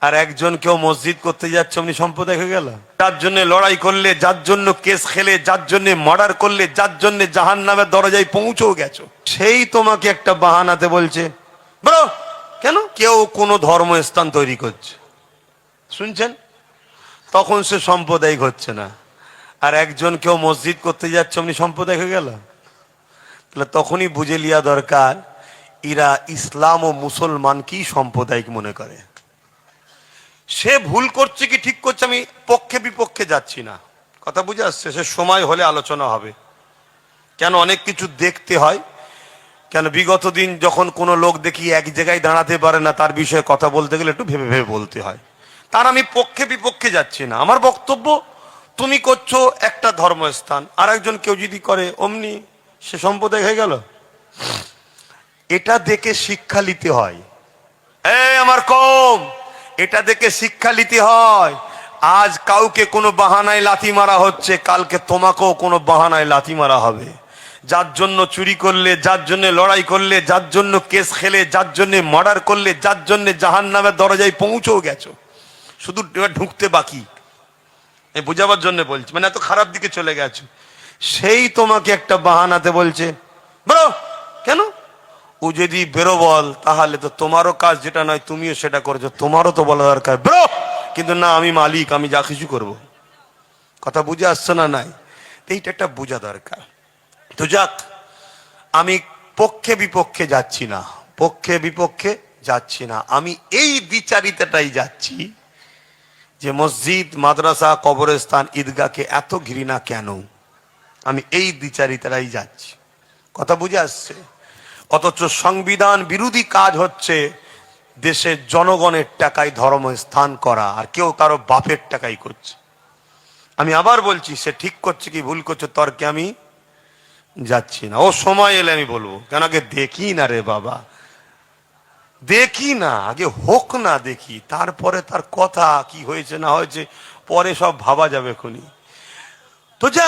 আর একজন কেউ মসজিদ করতে যাচ্ছে অমনি সম্প্রদায় হয়ে গেল। যার জন্য লড়াই করলে, যার জন্য কেস খেলে, যার জন্য মার্ডার করলে, যার জন্য জাহান্নামের দরজায় পৌঁছেও গেছো, সেই তোমাকে একটা বাহানাতে বলছে ব্রো কেন কেউ কোনো ধর্মস্থান তৈরি করছে, শুনছেন? তখন সে সাম্প্রদায়িক হচ্ছে না। আর একজন কেউ মসজিদ করতে যাচ্ছে অমনি সম্প্রদায় হয়ে গেল। তাহলে তখনই বুঝে লিয়া দরকার এরা ইসলাম ও মুসলমানকেই সাম্প্রদায়িক মনে করে। সে ভুল করছে কি ঠিক করছে আমি পক্ষে বিপক্ষে যাচ্ছি না, কথা বুঝে আসছে। সে সময় হলে আলোচনা হবে। কেন অনেক কিছু দেখতে হয়, কেন বিগত দিন যখন কোনো লোক দেখি এক জায়গায় দাঁড়াতে পারে না, তার বিষয়ে কথা বলতে গেলে একটু ভেবে ভেবে বলতে হয়। তার আমি পক্ষে বিপক্ষে যাচ্ছি না। আমার বক্তব্য, তুমি করছো একটা ধর্মস্থান, আর একজন কেউ যদি করে অমনি সে সম্প্রদায় হয়ে গেল। এটা দেখে শিক্ষা নিতে হয়। আমার কম, এটা দেখে শিক্ষা নিতে হয়। আজ কাউকে কোনো বাহানায় লাথি মারা হচ্ছে, কালকে তোমাকেও কোনো বাহানায় লাথি মারা হবে। যার জন্য চুরি করলে, যার জন্য লড়াই করলে, যার জন্য কেস খেলে, যার জন্য মার্ডার করলে, যার জন্য জাহান্নামের দরজায় পৌঁছেও গেছো, শুধু ঢুকতে বাকি। এই বুঝাবার জন্য বলছি, মানে এত খারাপ দিকে চলে গেছো। সেই তোমাকে একটা বাহানাতে বলছে ব্রো কেন, ও যদি বেরো বল তাহলে তো তোমারও কাজ যেটা নয় তুমিও সেটা করেছো, তোমারও তো বলা দরকার ব্রো, কিন্তু না আমি মালিক, আমি যা কিছু করবো। কথা বুঝে আসছে না? নাই, এইটা একটা বোঝা দরকার। তো যাক, আমি পক্ষে বিপক্ষে যাচ্ছি না, পক্ষে বিপক্ষে যাচ্ছি না, আমি এই বিচারিতাটাই যাচ্ছি যে মসজিদ, মাদ্রাসা, কবরস্থান, ঈদগাহকে এত ঘৃণা কেন, আমি এই বিচারিতারাই যাচ্ছি। কথা বুঝে আসছে? অথচ সংবিধান বিরোধী কাজ হচ্ছে দেশের জনগণের টাকায় ধর্মস্থান করা, আর কেউ কারো বাপের টাকাই করছে। আমি আবার বলছি, সে ঠিক করছে কি ভুল করছে তর্কে আমি যাচ্ছি না। ও সময় এলে আমি বলবো, কেন আগে দেখি না রে বাবা, দেখি না, আগে হোক না, দেখি, তারপরে তার কথা কি হয়েছে না হয়েছে পরে সব ভাবা যাবে খুনি। তো যা